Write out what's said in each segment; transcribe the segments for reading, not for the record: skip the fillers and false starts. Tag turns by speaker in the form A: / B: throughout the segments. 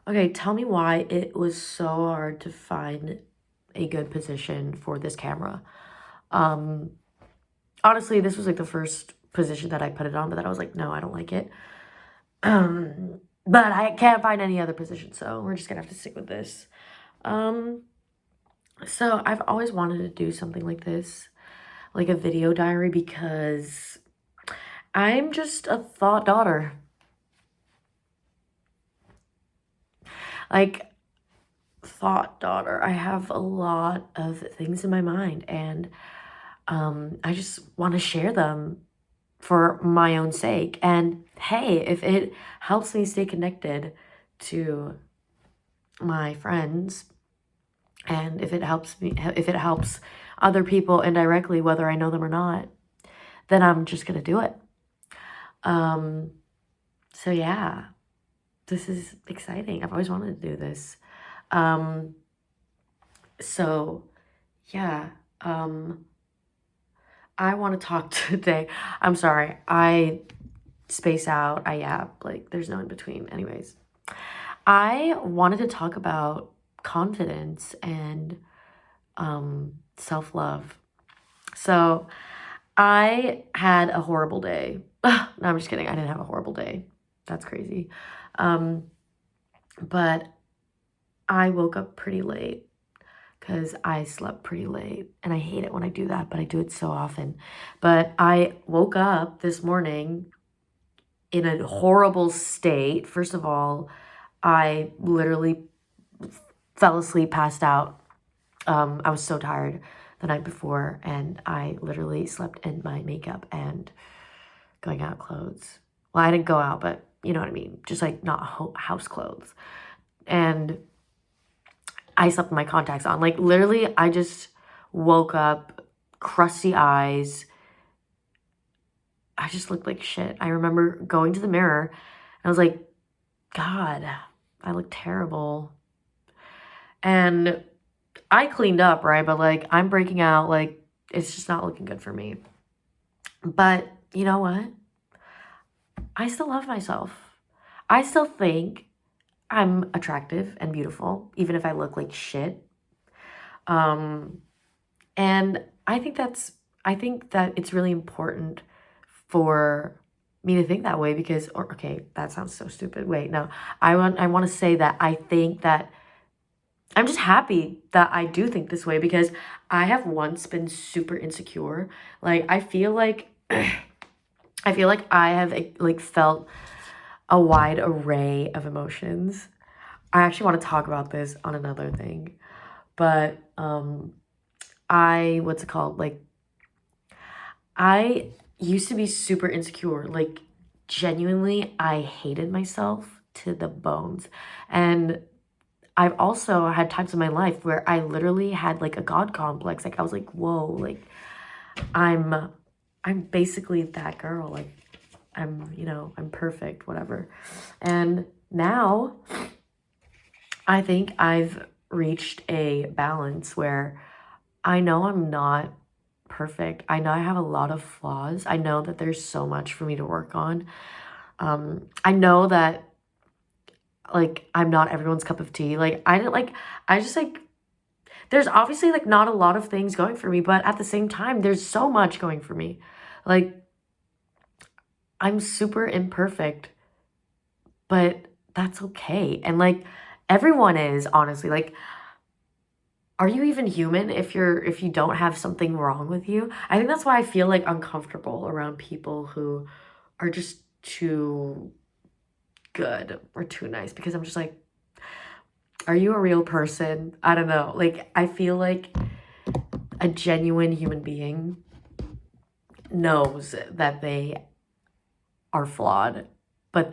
A: Okay, tell me why it was so hard to find a good position for this camera. Um, Honestly, this was like the first position that I put it on, but then I was like, no, I don't like it. But I can't find any other position, so we're just gonna have to stick with this. Um, so I've always wanted to do something like this, like a video diary, because I'm just a thought daughter. Like, thought daughter. I have a lot of things in my mind, and I just want to share them for my own sake. And hey, if it helps me stay connected to my friends, and if it helps other people indirectly, whether I know them or not, then I'm just gonna do it. Um, so yeah, this is exciting. I've always wanted to do this. Um, so yeah, I want to talk today. I'm sorry, I space out. Yeah, like there's no in between. Anyways, I wanted to talk about confidence and self-love. So I had a horrible day. No, I'm just kidding. I didn't have a horrible day. That's crazy. Um, but I woke up pretty late because I slept pretty late. And I hate it when I do that, but I do it so often. But I woke up this morning in a horrible state. First of all, I literally fell asleep, passed out. I was so tired the night before, and I literally slept in my makeup and going out clothes. Well, I didn't go out, but you know what I mean. Just like not house clothes. And I slept with my contacts on. Like literally, I just woke up, crusty eyes. I just looked like shit. I remember going to the mirror and I was like, God, I look terrible. And I cleaned up, right? But like, I'm breaking out. Like, it's just not looking good for me. But you know what? I still love myself. I still think I'm attractive and beautiful, even if I look like shit. Um, and I think that it's really important for me to think that way because, or okay, that sounds so stupid. Wait, no, I want to say that I think that I'm just happy that I do think this way because I have once been super insecure. Like I feel like I feel like I have like felt a wide array of emotions. I actually want to talk about this on another thing. But what's it called? Like I used to be super insecure. Like genuinely I hated myself to the bones. And I've also had times in my life where I literally had like a God complex. Like I was like, whoa, like I'm I'm basically that girl. Like I'm perfect, whatever. And now I think I've reached a balance where I know I'm not perfect. I know I have a lot of flaws. I know that there's so much for me to work on. I know that like I'm not everyone's cup of tea. Like I didn't like I just like there's obviously like not a lot of things going for me, but at the same time there's so much going for me. Like I'm super imperfect, but that's okay. And like everyone is honestly like are you even human if you don't have something wrong with you? I think that's why I feel like uncomfortable around people who are just too good or too nice because I'm just like, are you a real person? I don't know. Like I feel like a genuine human being knows that they are flawed, but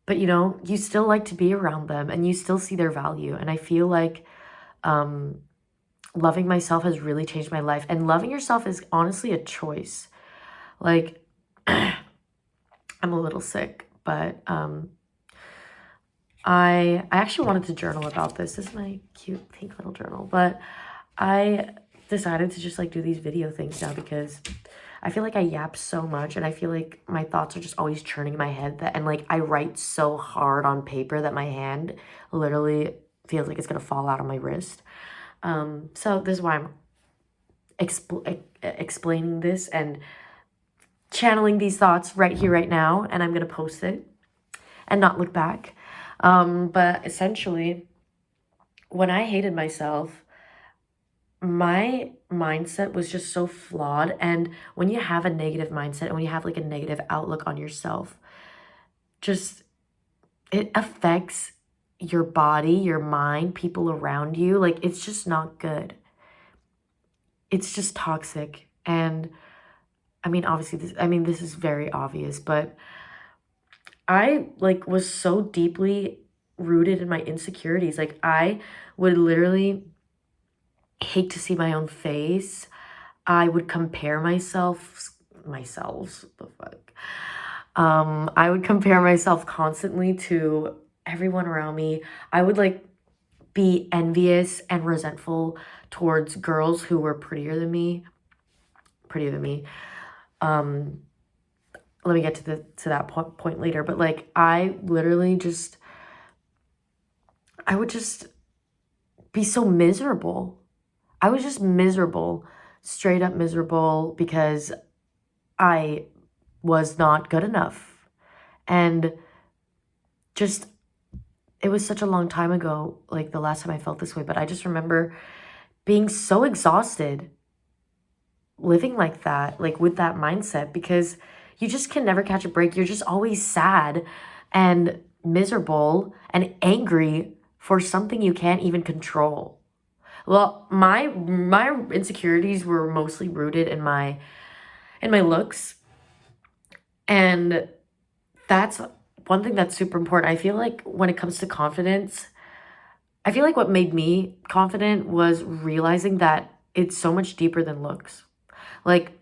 A: but you still like to be around them and you still see their value. And I feel like um loving myself has really changed my life. And loving yourself is honestly a choice. Like, I'm a little sick, but I actually wanted to journal about this. This is my cute pink little journal, but I decided to just like do these video things now because I feel like I yap so much, and I feel like my thoughts are just always churning in my head, and like I write so hard on paper that my hand literally feels like it's gonna fall out on my wrist. So this is why I'm explaining this and channeling these thoughts right here, right now, and I'm gonna post it and not look back. But essentially, when I hated myself, my mindset was just so flawed. And when you have a negative mindset and when you have like a negative outlook on yourself, just it affects your body, your mind, people around you. Like, it's just not good. It's just toxic. And I mean, obviously, this is very obvious, but I like was so deeply rooted in my insecurities. Like, I would literally hate to see my own face. I would compare myself, the fuck. I would compare myself constantly to everyone around me. I would like be envious and resentful towards girls who were prettier than me. Um, Let me get to that point later. But like, I literally just, I would just be so miserable. I was just miserable, straight up miserable, because I was not good enough. And just, it was such a long time ago, like the last time I felt this way, but I just remember being so exhausted living like that, like with that mindset, because you just can never catch a break. You're just always sad and miserable and angry for something you can't even control. Well, my insecurities were mostly rooted in my looks, and that's one thing that's super important. I feel like when it comes to confidence, I feel like what made me confident was realizing that it's so much deeper than looks. Like,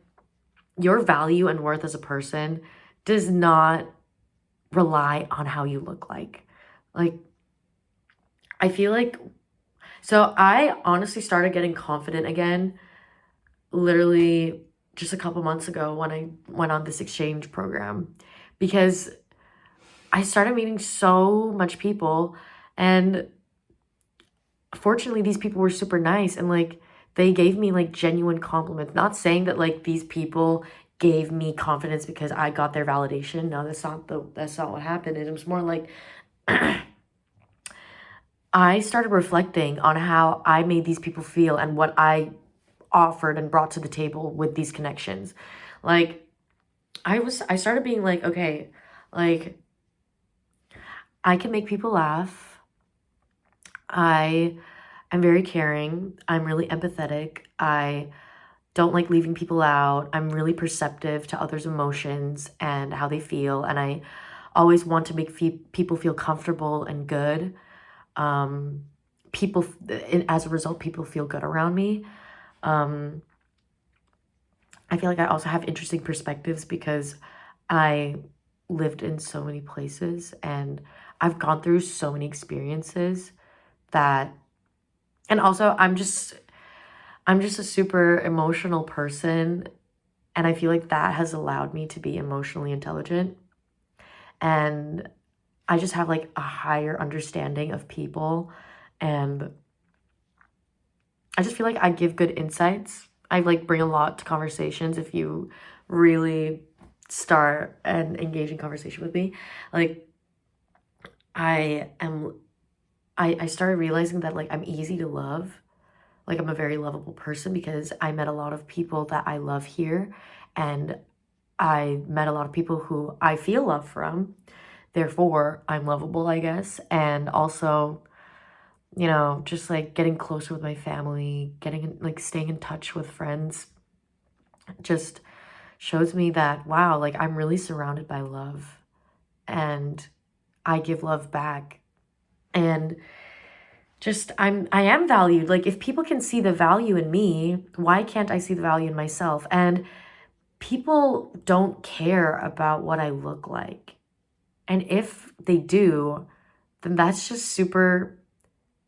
A: your value and worth as a person does not rely on how you look like. Like, I feel like, so I honestly started getting confident again literally just a couple months ago when I went on this exchange program, because I started meeting so much people, and fortunately these people were super nice, and like they gave me like genuine compliments. Not saying that like these people gave me confidence because I got their validation. No, that's not what happened. It was more like I started reflecting on how I made these people feel and what I offered and brought to the table with these connections. Like, I started being like, okay, like I can make people laugh. I am very caring. I'm really empathetic. I don't like leaving people out. I'm really perceptive to others' emotions and how they feel. And I always want to make people feel comfortable and good. Um, as a result, people feel good around me. Um, I feel like I also have interesting perspectives because I lived in so many places and I've gone through so many experiences that, and also I'm just a super emotional person, and I feel like that has allowed me to be emotionally intelligent, and I just have like a higher understanding of people, and I just feel like I give good insights. I like bring a lot to conversations if you really start and engage in conversation with me. Like, I am I started realizing that like I'm easy to love. Like, I'm a very lovable person because I met a lot of people that I love here, and I met a lot of people who I feel love from. Therefore, I'm lovable, I guess. And also, just like getting closer with my family, like staying in touch with friends just shows me that, wow, like I'm really surrounded by love and I give love back. And just I am valued. Like, if people can see the value in me, why can't I see the value in myself? And people don't care about what I look like. And if they do, then that's just super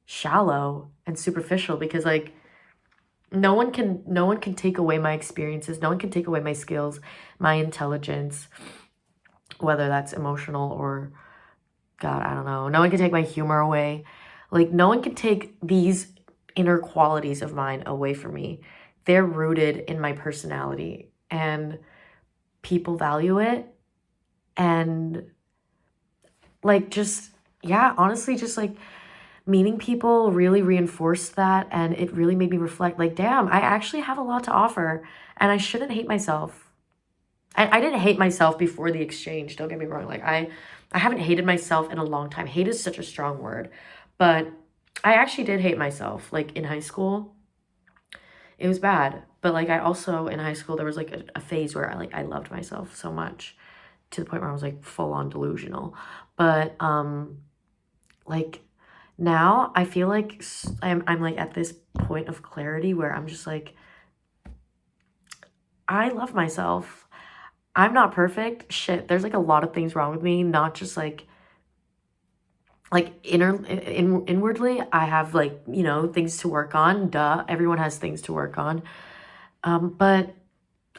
A: shallow and superficial, because like No one can take away my experiences. No one can take away my skills, my intelligence, whether that's emotional or, God, I don't know. No one can take my humor away. Like, no one can take these inner qualities of mine away from me. They're rooted in my personality, and people value it. And, like, just, yeah, honestly, just like meeting people really reinforced that. And it really made me reflect, like, damn, I actually have a lot to offer, and I shouldn't hate myself. I didn't hate myself before the exchange. Don't get me wrong. Like, I haven't hated myself in a long time. Hate is such a strong word, but I actually did hate myself. Like, in high school, it was bad. But like, I also in high school there was like a phase where I loved myself so much to the point where I was like full on delusional. But like now I feel like I'm like at this point of clarity where I'm just like, I love myself. I'm not perfect. Shit, there's like a lot of things wrong with me, not just like inwardly. I have, like, things to work on. Duh, everyone has things to work on. But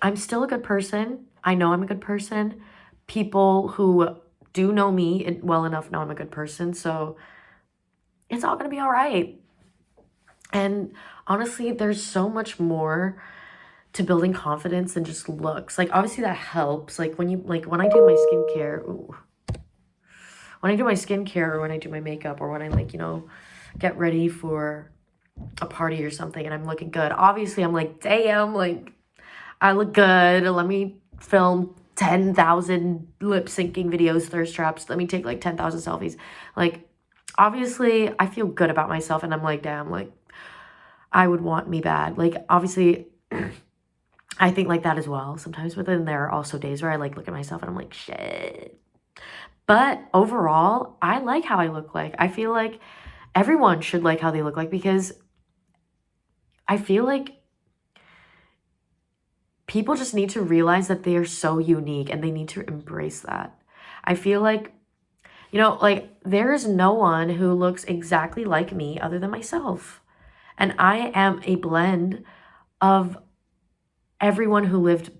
A: I'm still a good person. I know I'm a good person. People who do know me well enough know I'm a good person. So it's all gonna be all right. And honestly, there's so much more to building confidence than just looks. Like, obviously that helps. Like, when I do my skincare, when I do my skincare, or when I do my makeup, or when I, like, get ready for a party or something and I'm looking good. Obviously I'm like, damn, like, I look good. Let me film 10,000 lip syncing videos, thirst traps. Let me take like 10,000 selfies. Like, obviously, I feel good about myself, and I'm like, damn, like, I would want me bad. Like, obviously, I think like that as well sometimes. But then there are also days where I like look at myself and I'm like, shit. But overall, I like how I look like. I feel like everyone should like how they look like, because I feel like people just need to realize that they are so unique and they need to embrace that. I feel like, like, there is no one who looks exactly like me other than myself. And I am a blend of everyone who lived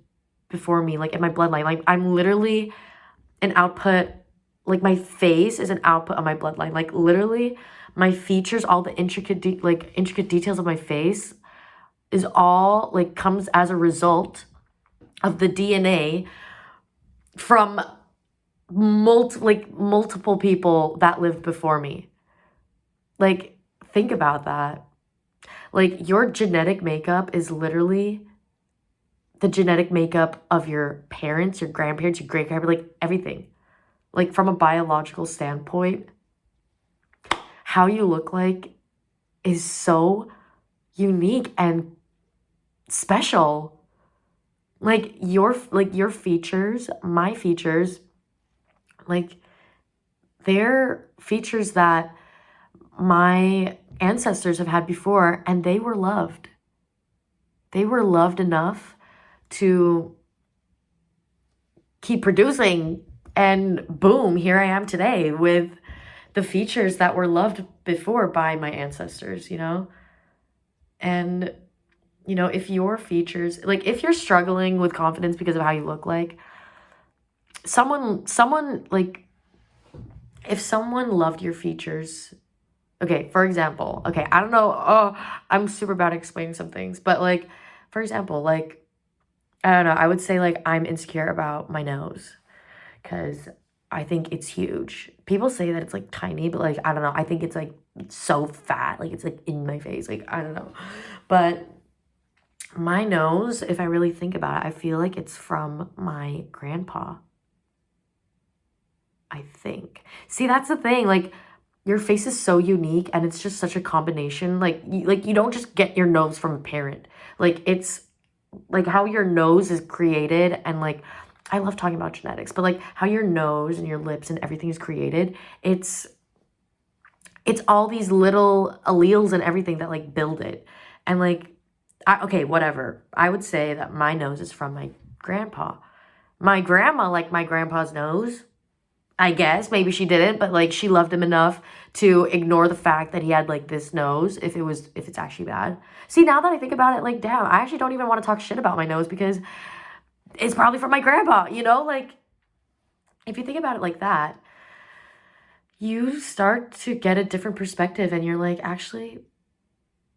A: before me, like in my bloodline. Like, I'm literally an output, like, my face is an output of my bloodline. Like, literally, my features, all the intricate details of my face is all like comes as a result of the DNA from multiple people that lived before me. Like, think about that. Like, your genetic makeup is literally the genetic makeup of your parents, your grandparents, your great-grandparents, like everything. Like, from a biological standpoint, how you look like is so unique and special. Like, your features, my features, like, they're features that my ancestors have had before, and they were loved. They were loved enough to keep producing, and boom, here I am today with the features that were loved before by my ancestors, And, if your features, like, if you're struggling with confidence because of how you look, like, someone, like, if someone loved your features, okay, for example, okay, I don't know, oh, I'm super bad at explaining some things, but, like, for example, like, I don't know, I would say, like, I'm insecure about my nose, because I think it's huge. People say that it's, like, tiny, but, like, I don't know, I think it's, like, so fat, like, it's, like, in my face, like, I don't know, but my nose, if I really think about it, I feel like it's from my grandpa, I think. See, that's the thing, like, your face is so unique, and it's just such a combination. Like, you don't just get your nose from a parent. Like, it's like how your nose is created, and, like, I love talking about genetics, but, like, how your nose and your lips and everything is created, it's all these little alleles and everything that, like, build it. And, like, okay, whatever. I would say that my nose is from my grandpa. My grandma liked my grandpa's nose. I guess maybe she didn't, but like she loved him enough to ignore the fact that he had like this nose if it's actually bad. See, now that I think about it, like damn, I actually don't even want to talk shit about my nose because it's probably from my grandpa, you know? Like if you think about it like that, you start to get a different perspective and you're like, actually,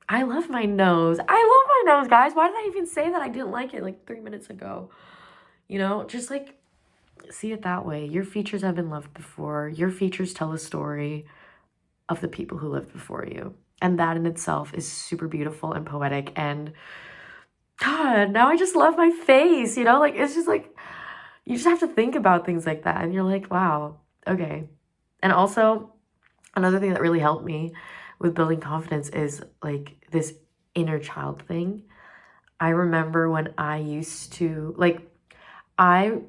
A: I love my nose. I love my nose, guys. Why did I even say that I didn't like it like 3 minutes ago? You know, just like see it that way. Your features have been loved before. Your features tell a story of the people who lived before you. And that in itself is super beautiful and poetic. And God, now I just love my face, you know? Like, it's just like, you just have to think about things like that. And you're like, wow, okay. And also, another thing that really helped me with building confidence is like this inner child thing. I remember when I used to, like, I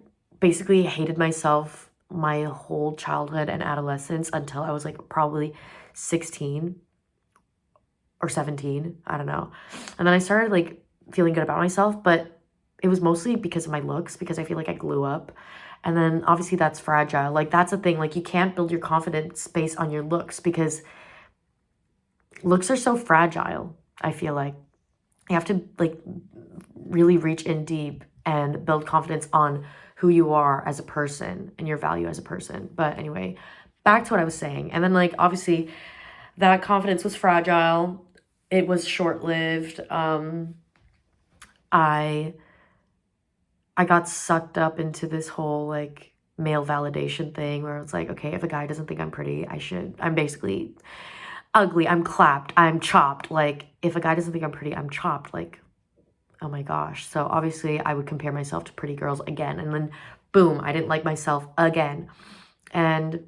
A: basically hated myself my whole childhood and adolescence until I was like probably 16 or 17. I don't know. And then I started like feeling good about myself, but it was mostly because of my looks, because I feel like I grew up. And then obviously that's fragile. Like that's the thing. Like you can't build your confidence based on your looks because looks are so fragile. I feel like you have to like really reach in deep and build confidence on who you are as a person and your value as a person. But anyway, back to what I was saying. And then like obviously that confidence was fragile. It was short-lived. I got sucked up into this whole like male validation thing where it's like, okay, if a guy doesn't think I'm pretty, I'm basically ugly, I'm clapped, I'm chopped. Like if a guy doesn't think I'm pretty, I'm chopped. Like, oh my gosh. So obviously I would compare myself to pretty girls again. And then boom, I didn't like myself again. And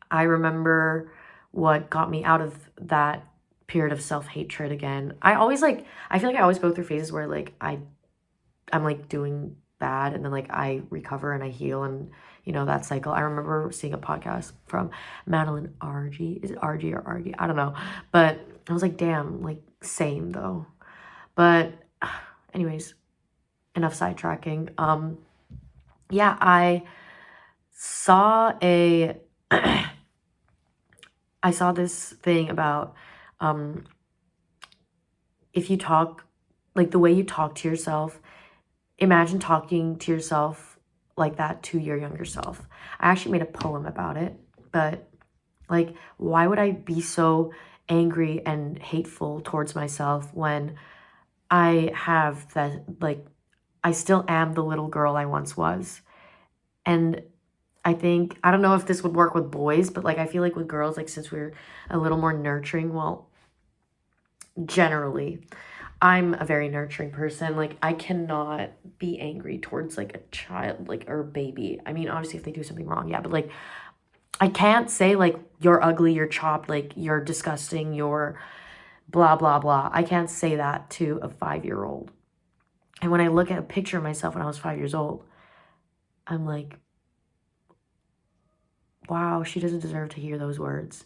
A: I remember what got me out of that period of self-hatred again. I feel like I always go through phases where like I'm like doing bad and then like I recover and I heal and you know that cycle. I remember seeing a podcast from Madeline Argy. Is it Argy or Argy? I don't know. But I was like, damn, like same though. But anyways, enough sidetracking. Yeah, I saw a I saw this thing about if you talk like the way you talk to yourself, imagine talking to yourself like that to your younger self. I actually made a poem about it, but like why would I be so angry and hateful towards myself when I have that like I still am the little girl I once was. And I think, I don't know if this would work with boys, but like I feel like with girls, like since we're a little more nurturing, well, generally, I'm a very nurturing person. Like I cannot be angry towards like a child, like or a baby. I mean, obviously if they do something wrong, yeah, but like I can't say like you're ugly, you're chopped, like you're disgusting, you're blah blah blah. I can't say that to a 5-year-old. And when I look at a picture of myself when I was 5 years old, I'm like, wow, she doesn't deserve to hear those words.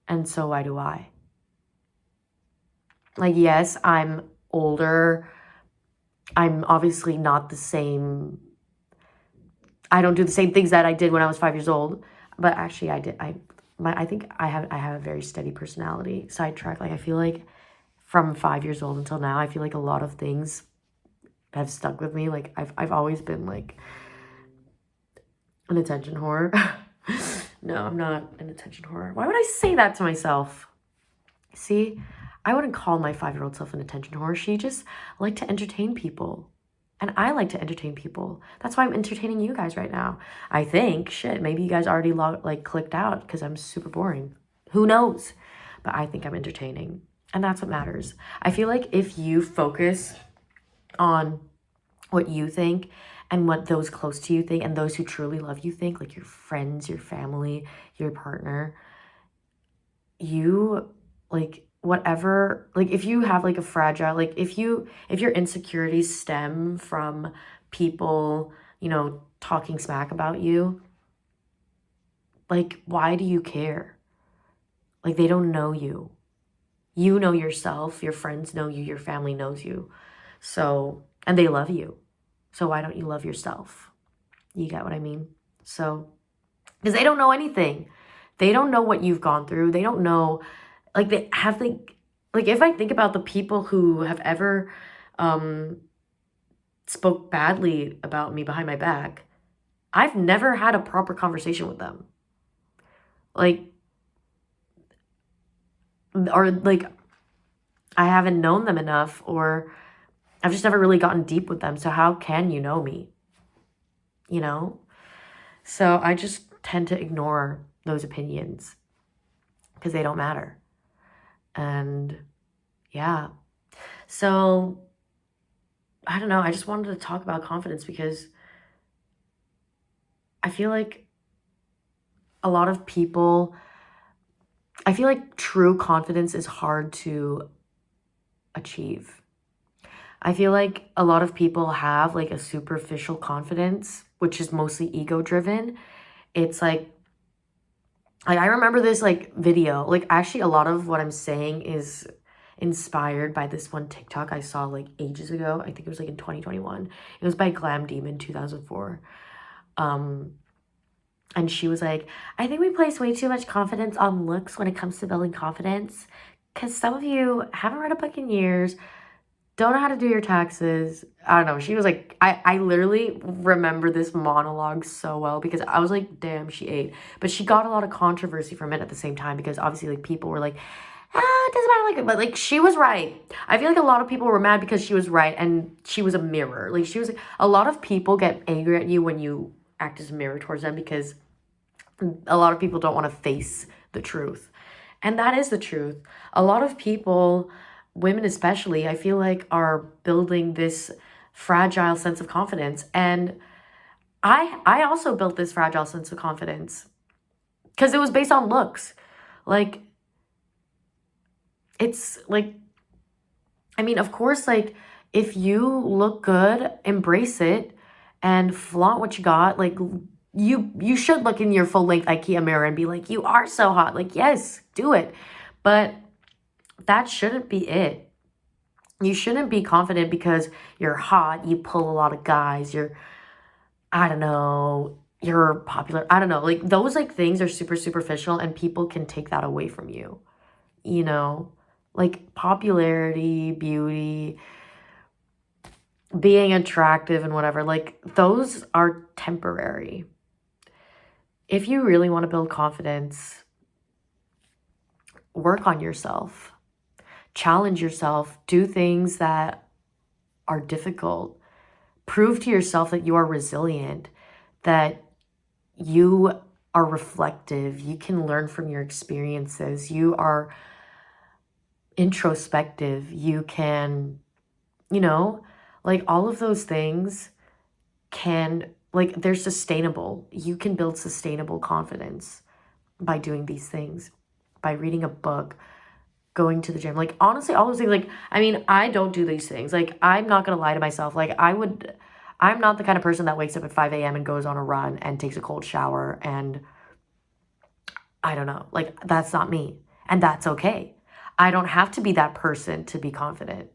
A: And so why do I? Like, yes, I'm older. I'm obviously not the same. I don't do the same things that I did when I was 5 years old. But actually I did. I think I have a very steady personality. Sidetrack. Like I feel like from 5 years old until now, I feel like a lot of things have stuck with me. Like I've always been like an attention whore. No, I'm not an attention whore. Why would I say that to myself? See, I wouldn't call my 5-year-old self an attention whore. She just liked to entertain people. And I like to entertain people. That's why I'm entertaining you guys right now. I think, shit, maybe you guys already clicked out because I'm super boring. Who knows? But I think I'm entertaining. And that's what matters. I feel like if you focus on what you think and what those close to you think and those who truly love you think, like your friends, your family, your partner, you like whatever, like if you have like a fragile, like if your insecurities stem from people, you know, talking smack about you, like why do you care? Like they don't know you. You know yourself, your friends know you, your family knows you. So, and they love you. So why don't you love yourself? You get what I mean? So because they don't know anything. They don't know what you've gone through. They don't know, like, they have, like, if I think about the people who have ever um, spoke badly about me behind my back, I've never had a proper conversation with them. Like, or like, I haven't known them enough, or I've just never really gotten deep with them. So how can you know me? You know? So I just tend to ignore those opinions because they don't matter. And yeah. So I don't know. I just wanted to talk about confidence because I feel like a lot of people, I feel like true confidence is hard to achieve. I feel like a lot of people have like a superficial confidence, which is mostly ego driven. It's like I remember this like video, like actually a lot of what I'm saying is inspired by this one TikTok I saw like ages ago. I think it was like in 2021. It was by Glam Demon 2004. Um, and she was like, I think we place way too much confidence on looks when it comes to building confidence. Because some of you haven't read a book in years, don't know how to do your taxes. I don't know. She was like, I literally remember this monologue so well because I was like, damn, she ate. But she got a lot of controversy from it at the same time because obviously like people were like, it doesn't matter. Like, but like she was right. I feel like a lot of people were mad because she was right and she was a mirror. Like she was like, a lot of people get angry at you when you act as a mirror towards them because a lot of people don't want to face the truth. And that is the truth. A lot of people, women especially, I feel like are building this fragile sense of confidence. And I also built this fragile sense of confidence because it was based on looks. Like, it's like, I mean, of course, like, if you look good, embrace it and flaunt what you got. Like, you should look in your full-length IKEA mirror and be like, you are so hot. Like, yes, do it. But that shouldn't be it. You shouldn't be confident because you're hot, you pull a lot of guys, I don't know, you're popular. I don't know. Like, those, like, things are super superficial and people can take that away from you. You know? Like, popularity, beauty, being attractive and whatever, like, those are temporary. If you really want to build confidence, work on yourself, challenge yourself, do things that are difficult, prove to yourself that you are resilient, that you are reflective, you can learn from your experiences, you are introspective, you can, you know, like all of those things can, like, they're sustainable. You can build sustainable confidence by doing these things, by reading a book, going to the gym. Like, honestly, all those things, like, I mean, I don't do these things. Like, I'm not gonna lie to myself. Like, I'm not the kind of person that wakes up at 5 a.m. and goes on a run and takes a cold shower and I don't know. Like, that's not me. And that's okay. I don't have to be that person to be confident.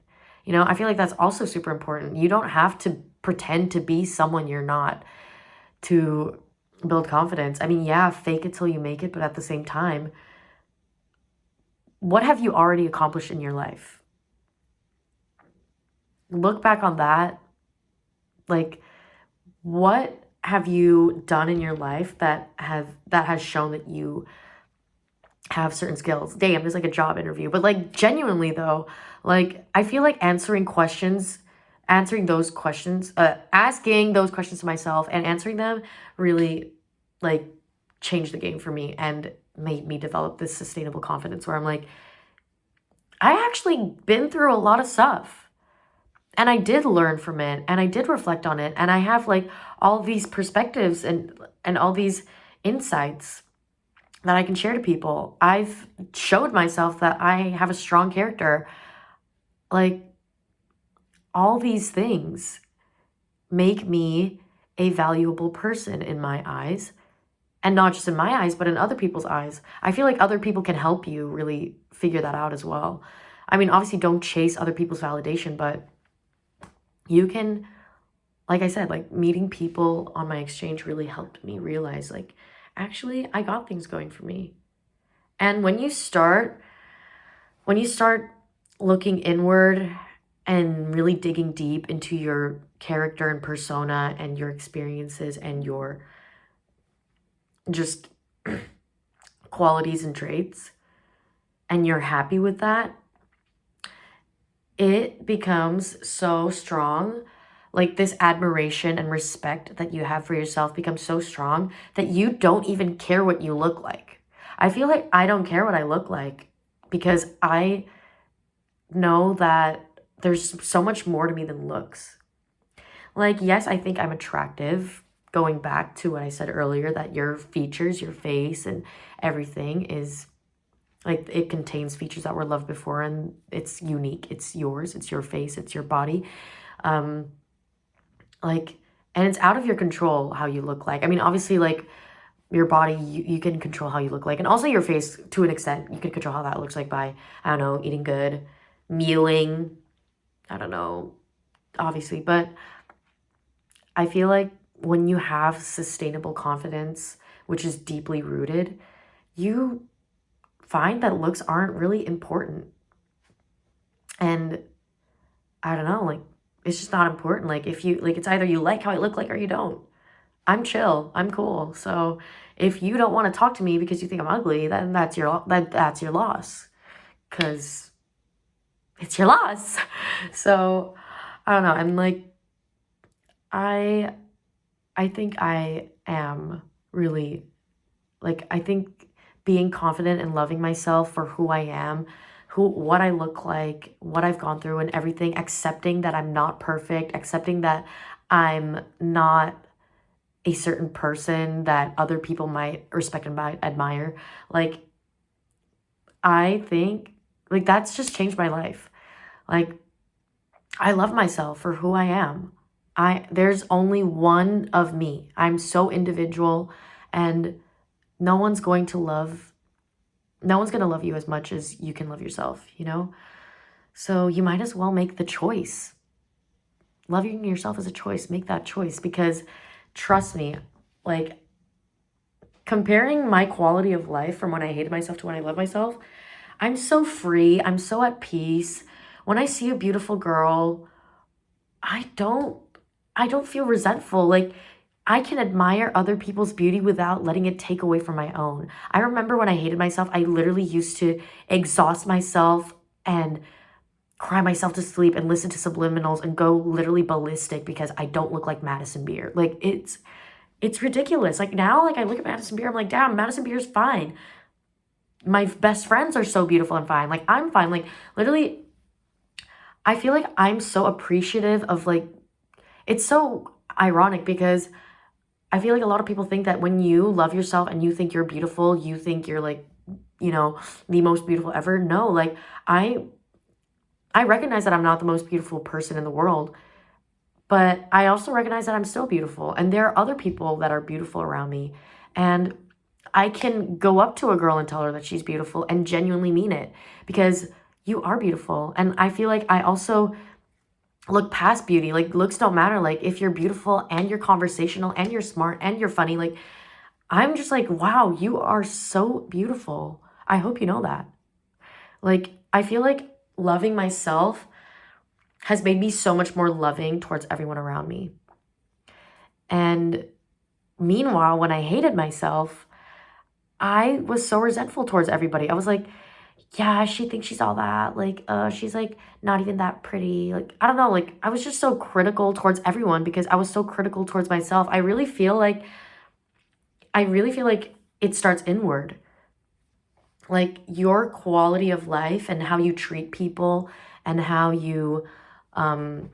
A: You know, I feel like that's also super important. You don't have to pretend to be someone you're not to build confidence. I mean, yeah, fake it till you make it, but at the same time, what have you already accomplished in your life? Look back on that. Like, what have you done in your life that has shown that you have certain skills? Damn, it's like a job interview. But like genuinely though, like I feel like answering those questions, asking those questions to myself and answering them really like changed the game for me and made me develop this sustainable confidence where I'm like, I actually been through a lot of stuff. And I did learn from it and I did reflect on it. And I have like all these perspectives and all these insights that I can share to people. I've showed myself that I have a strong character. Like, all these things make me a valuable person in my eyes. And not just in my eyes, but in other people's eyes. I feel like other people can help you really figure that out as well. I mean, obviously don't chase other people's validation, but you can, like I said, like meeting people on my exchange really helped me realize like actually, I got things going for me. And when you start looking inward and really digging deep into your character and persona and your experiences and your just qualities and traits, and you're happy with that, it becomes so strong. Like this admiration and respect that you have for yourself becomes so strong that you don't even care what you look like. I feel like I don't care what I look like because I know that there's so much more to me than looks. Like, yes, I think I'm attractive. Going back to what I said earlier, that your features, your face, and everything is like it contains features that were loved before, and it's unique. It's yours. It's your face. It's your body. Um, like, and it's out of your control how you look like. I mean, obviously, like your body, you can control how you look like, and also your face to an extent. You can control how that looks like by, I don't know, eating good, mealing. I don't know, obviously, but I feel like when you have sustainable confidence, which is deeply rooted, you find that looks aren't really important. And I don't know, like it's just not important. Like if you like it's either you like how I look like or you don't. I'm chill. I'm cool. So if you don't want to talk to me because you think I'm ugly, then that's your loss. Cause it's your loss. So I don't know. I'm like I I think I am really like I think being confident and loving myself for who I am, what I look like, what I've gone through and everything, accepting that I'm not perfect, accepting that I'm not a certain person that other people might respect and might admire. Like I think like that's just changed my life. Like I love myself for who I am. There's only one of me. I'm so individual and no one's going to love no one's going to love you as much as you can love yourself, you know? So you might as well make the choice. Loving yourself is a choice. Make that choice because trust me, like comparing my quality of life from when I hated myself to when I love myself, I'm so free. I'm so at peace. When I see a beautiful girl, I don't I don't feel resentful. Like I can admire other people's beauty without letting it take away from my own. I remember when I hated myself, I literally used to exhaust myself and cry myself to sleep and listen to subliminals and go literally ballistic because I don't look like Madison Beer. Like it's ridiculous. Like now, like I look at Madison Beer, I'm like, damn, Madison Beer's fine. My best friends are so beautiful and fine. Like I'm fine. Like literally, I feel like I'm so appreciative of like it's so ironic because I feel like a lot of people think that when you love yourself and you think you're beautiful, you think you're like, you know, the most beautiful ever. No, like I recognize that I'm not the most beautiful person in the world, but I also recognize that I'm still beautiful and there are other people that are beautiful around me. And I can go up to a girl and tell her that she's beautiful and genuinely mean it because you are beautiful. And I feel like I also look past beauty. Like looks don't matter. Like if you're beautiful and you're conversational and you're smart and you're funny, like I'm just like, wow, you are so beautiful. I hope you know that. Like I feel like loving myself has made me so much more loving towards everyone around me. And meanwhile, when I hated myself, I was so resentful towards everybody. I was like, yeah, she thinks she's all that. Like, she's like not even that pretty. Like, I don't know. Like, I was just so critical towards everyone because I was so critical towards myself. I really feel like it starts inward. Like your quality of life and how you treat people and um,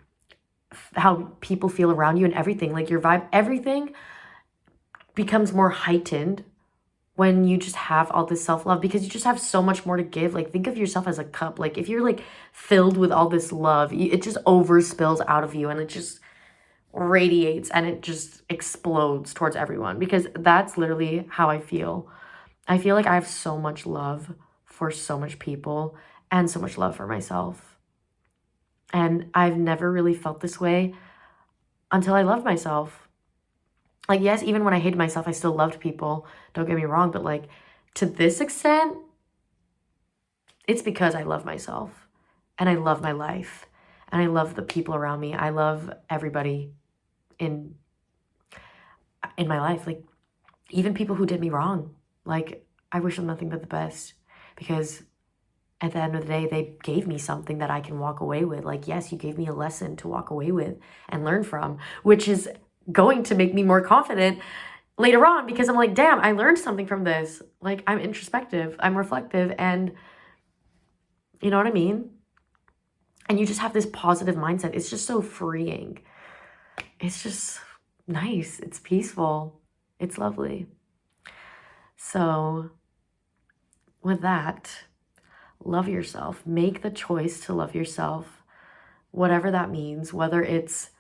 A: how people feel around you and everything, like your vibe, everything becomes more heightened when you just have all this self-love because you just have so much more to give. Like think of yourself as a cup. Like if you're like filled with all this love, it just overspills out of you and it just radiates and it just explodes towards everyone because that's literally how I feel. I feel like I have so much love for so much people and so much love for myself. And I've never really felt this way until I loved myself. Like, yes, even when I hated myself, I still loved people. Don't get me wrong. But like, to this extent, it's because I love myself and I love my life and I love the people around me. I love everybody in my life. Like, even people who did me wrong. Like, I wish them nothing but the best, because at the end of the day, they gave me something that I can walk away with. Like, yes, you gave me a lesson to walk away with and learn from, which is going to make me more confident later on, because I'm like, damn, I learned something from this. Like, I'm introspective, I'm reflective, and you know what I mean? And you just have this positive mindset. It's just so freeing. It's just nice. It's peaceful. It's lovely. So with that, love yourself. Make the choice to love yourself, whatever that means, whether it's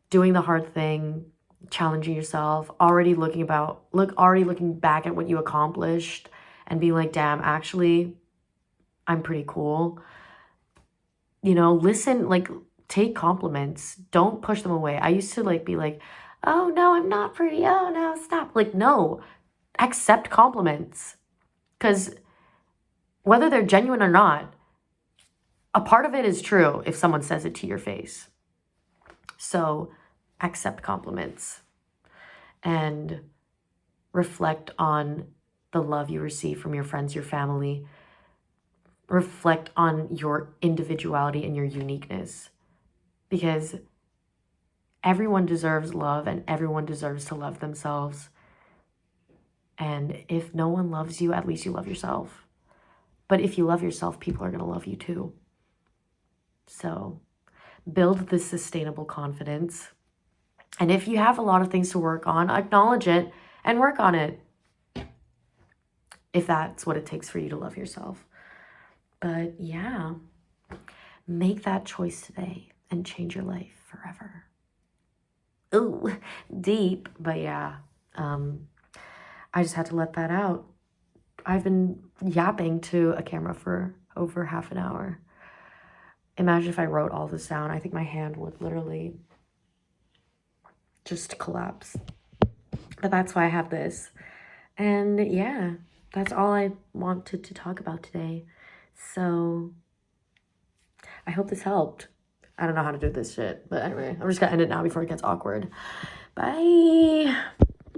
A: doing the hard thing, challenging yourself, already looking back at what you accomplished and being like, damn, actually, I'm pretty cool. You know, listen, like, take compliments. Don't push them away. I used to like be like, oh no, I'm not pretty. Oh no, stop. Like, no, accept compliments. Because whether they're genuine or not, a part of it is true if someone says it to your face. So accept compliments and reflect on the love you receive from your friends, your family. Reflect on your individuality and your uniqueness, because everyone deserves love and everyone deserves to love themselves. And if no one loves you, at least you love yourself. But if you love yourself, people are going to love you too. So build this sustainable confidence. And if you have a lot of things to work on, acknowledge it and work on it, if that's what it takes for you to love yourself. But yeah, make that choice today and change your life forever. Ooh, deep, but yeah, I just had to let that out. I've been yapping to a camera for over half an hour. Imagine if I wrote all this down. I think my hand would literally just collapse. But that's why I have this. And yeah, that's all I wanted to talk about today. So I hope this helped. I don't know how to do this shit. But anyway, I'm just gonna end it now before it gets awkward. Bye.